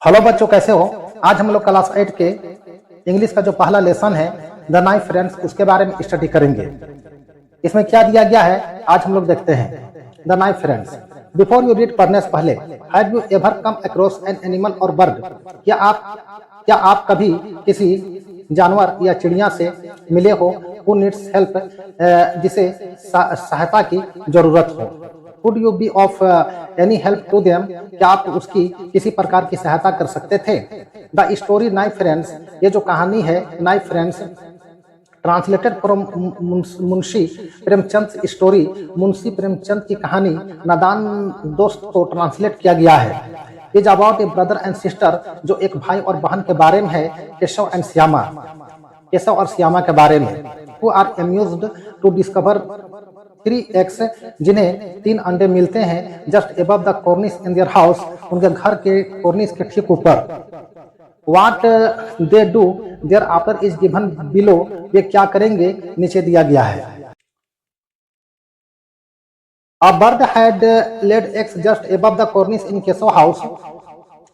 Hello बच्चों, कैसे हो। आज हम लोग क्लास 8 के इंग्लिश का जो पहला लेसन है द नाइन फ्रेंड्स उसके बारे में स्टडी करेंगे। इसमें क्या दिया गया है आज हम लोग देखते हैं। The nine friends. Before you read पढ़ने से पहले, have you ever come across an animal और बर्ड? क्या आप कभी किसी जानवर या चिड़िया से मिले हो हु नीड्स हेल्प, जिसे सहायता की जरूरत हो? Would you be of any help to them? क्या आप उसकी किसी प्रकार की सहायता कर सकते थे? द स्टोरी नाइन फ्रेंड्स, ये जो कहानी है nine friends, translated from Munshi Premchand story, Munshi Premchand की कहानी नादान दोस्त को ट्रांसलेट किया गया है। Is about A brother and sister, जो एक भाई और बहन के बारे में है, केशव एंड श्यामा, केशव और श्यामा के बारे में। Who are amused to discover 3 eggs, जिन्हें 3 अंडे मिलते हैं just above the cornice in their house, उनके घर के कॉर्निस के ठीक ऊपर। What they do there after is given below, वे क्या करेंगे नीचे दिया गया है। A bird had laid eggs just above the cornice in Keshav house,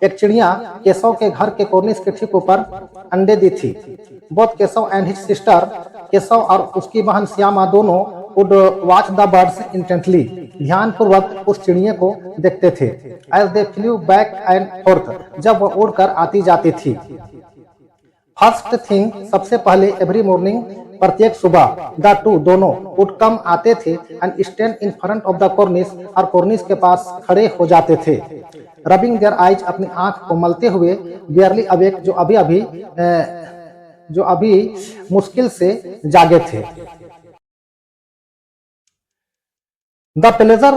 एक चिड़िया केशव के घर के कॉर्निस के ठीक ऊपर अंडे दी थी। Both Keshav and his sister, Keshav और उसकी बहन श्यामा दोनों would watch the birds intently, ध्यान पूर्वक उस चिड़िया को देखते थे। As they flew back and forth, जब वह उड़कर आती जाती थी। फर्स्ट थिंग, सबसे पहले, एवरी मॉर्निंग, प्रत्येक सुबह, द टू, दोनों, would come, आते थे, and stand in front of the कॉर्निस, और कॉर्निस के पास खड़े हो जाते थे। रबिंग देयर आइज, अपनी आंख को मलते हुए, बियरली अवेक, जो अभी मुश्किल से जागे थे। The pleasure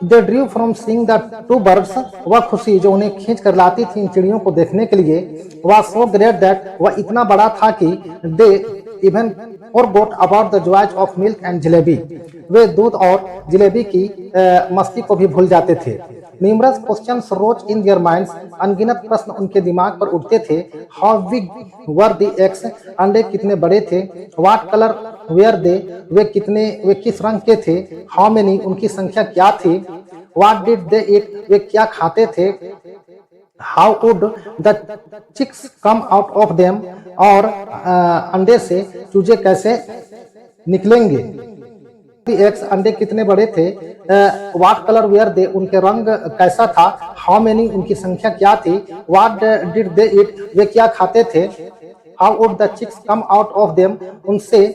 they ड्रीव from seeing the two birds, वह खुशी जो उन्हें खींच कर लाती थी इन चिड़ियों को देखने के लिए, वह सो ग्रेट दैट, वह इतना बड़ा था कि they even forgot about the joys of milk and jalebi, वे दूध और जलेबी की मस्ती को भी भूल जाते थे। Numerous questions rose in their minds, अनगिनत प्रश्न उनके दिमाग पर उठते थे। How big were the eggs, अंडे कितने बड़े थे। व्हाट कलर वेयर दे, वे किस रंग के थे। हाउ मेनी, उनकी संख्या क्या थी। व्हाट डिड दे ईट, वे क्या खाते थे। How would the chicks come out of them, और अंडे से चूजे कैसे निकलेंगे। एग्स, अंडे कितने बड़े थे। व्हाट कलर वेयर दे, उनके रंग कैसा था। हाउ मेनी, उनकी संख्या क्या थी। व्हाट डिड दे ईट, वे क्या खाते थे। How would the chicks come out of them, उनसे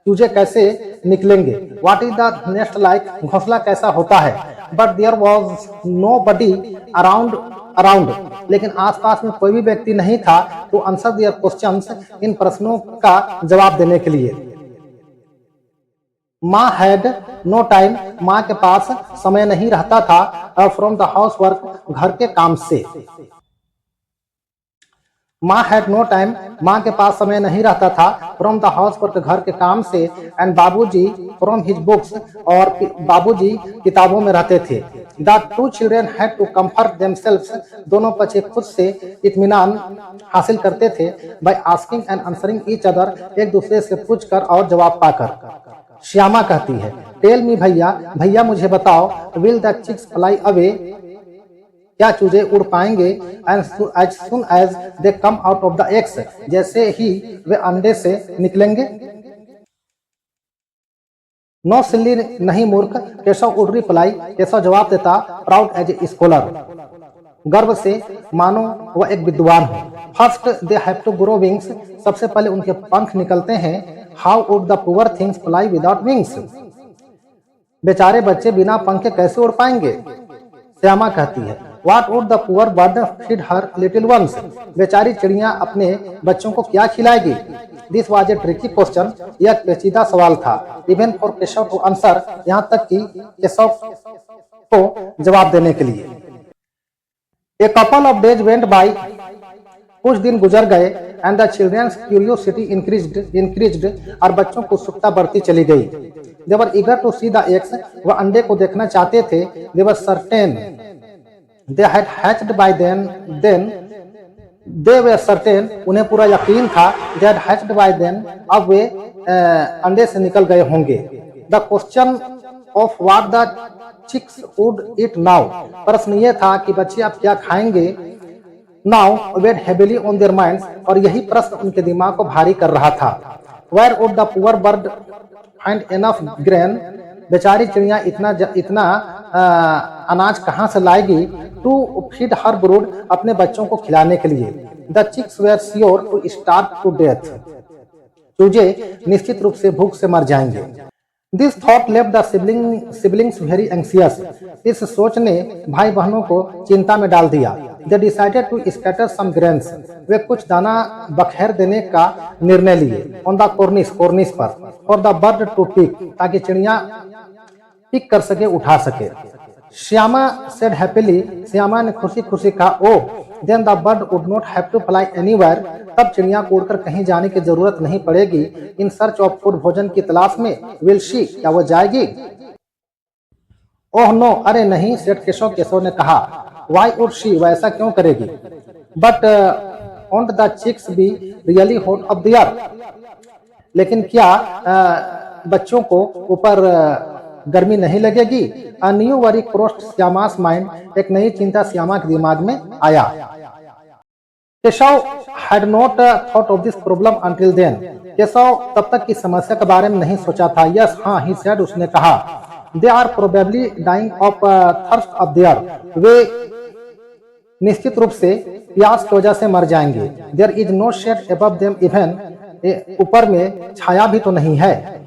चूजे कैसे निकलेंगे। What is the nest like, घोंसला कैसा होता है। But there was nobody around, लेकिन आसपास में कोई भी व्यक्ति नहीं था टू आंसर देयर क्वेश्चंस, इन प्रश्नों का जवाब देने के लिए। माँ हैड नो टाइम, माँ के पास समय नहीं रहता था फ्रॉम द हाउस वर्क, घर के काम से। माँ हैड नो टाइम, माँ के पास समय नहीं रहता था फ्रॉम द हाउस वर्क, घर के काम से। एंड बाबूजी फ्रॉम हिज बुक्स, और बाबूजी किताबों में रहते थे। The two children had to comfort themselves, दोनों बच्चे खुद से इत्मीनान हासिल करते थे। By asking and answering each other, एक दूसरे से पूछकर और जवाब पाकर। श्यामा कहती है, टेल मी भैया मुझे बताओ, will the chicks fly away, क्या चूजे उड़ पाएंगे। As soon as they come out of the eggs, जैसे ही वे अंडे से निकलेंगे। नो सिल्ली, नहीं मूर्ख, केशव वुड रिप्लाई, केशव जवाब देता, प्राउड एज ए स्कॉलर, गर्व से मानो वह एक विद्वान हो। First they have to grow wings, सबसे पहले उनके पंख निकलते हैं। How would the poor things fly without wings, बेचारे बच्चे बिना पंख कैसे उड़ पाएंगे। श्यामा कहती है, what would the poor bird feed her little ones, बेचारी चिड़िया अपने बच्चों को क्या खिलाएगी। This was a tricky question, यह पेचीदा सवाल था। Even for Keshav to answer, यहाँ तक कि केशव को जवाब देने के लिए। A couple of days went by, कुछ दिन गुजर गए। And the children's curiosity increased, और बच्चों को उत्सुकता बढ़ती चली गई। They were eager to see the eggs, वह अंडे को देखना चाहते थे। They were certain they had hatched by then, they were certain, उन्हें पूरा यकीन था। They had hatched by then, अब वे अंडे से निकल गए होंगे। The question of what the chicks would eat now? प्रश्न ये था कि बच्चे आप क्या खाएंगे? Now weighed heavily on their minds, और यही प्रश्न उनके दिमाग को भारी कर रहा था। Where would the poor bird find enough grain? बेचारी चिड़िया इतना अनाज कहाँ से लाएगी? To feed her brood, अपने बच्चों को खिलाने के लिए। The chicks were sure to starve to death. चूजे निश्चित रूप से भूख से मर जाएंगे। This thought left the siblings very anxious. इस सोच ने भाई बहनों को चिंता में डाल दिया। They decided to scatter some grains. वे कुछ दाना बखेर देने का निर्णय लिए। On the cornice पर, for the bird to pick, ताकि चिड़िया पिक कर सके, उठा सके। श्यामा said happily, श्यामा ने खुशी खुशी कहा, oh, then the bird would not have to fly anywhere. तब चिड़िया को उड़कर कहीं जाने की जरूरत नहीं पड़ेगी। इन सर्च ऑफ फूड, भोजन की तलाश में, विल शी, क्या वो जाएगी? ओह नो, अरे नहीं, सेठ केशव ने कहा। वाई वुड शी, वैसा क्यों करेगी? But won't the chicks be really hot of the earth? लेकिन क्या बच्चों को ऊपर गर्मी नहीं लगेगी? A new worry crossed Shyama's mind, एक नई चिंता श्यामा के दिमाग में आया। Keshav had not thought of this problem until then. Keshav तब तक की समस्या के बारे में नहीं सोचा था। Yes, हाँ, he said, उसने कहा। They are probably dying of thirst up there. वे निश्चित रूप से प्यास की वजह से मर जाएंगे। There is no shade above them even. ऊपर में छाया भी तो नहीं है।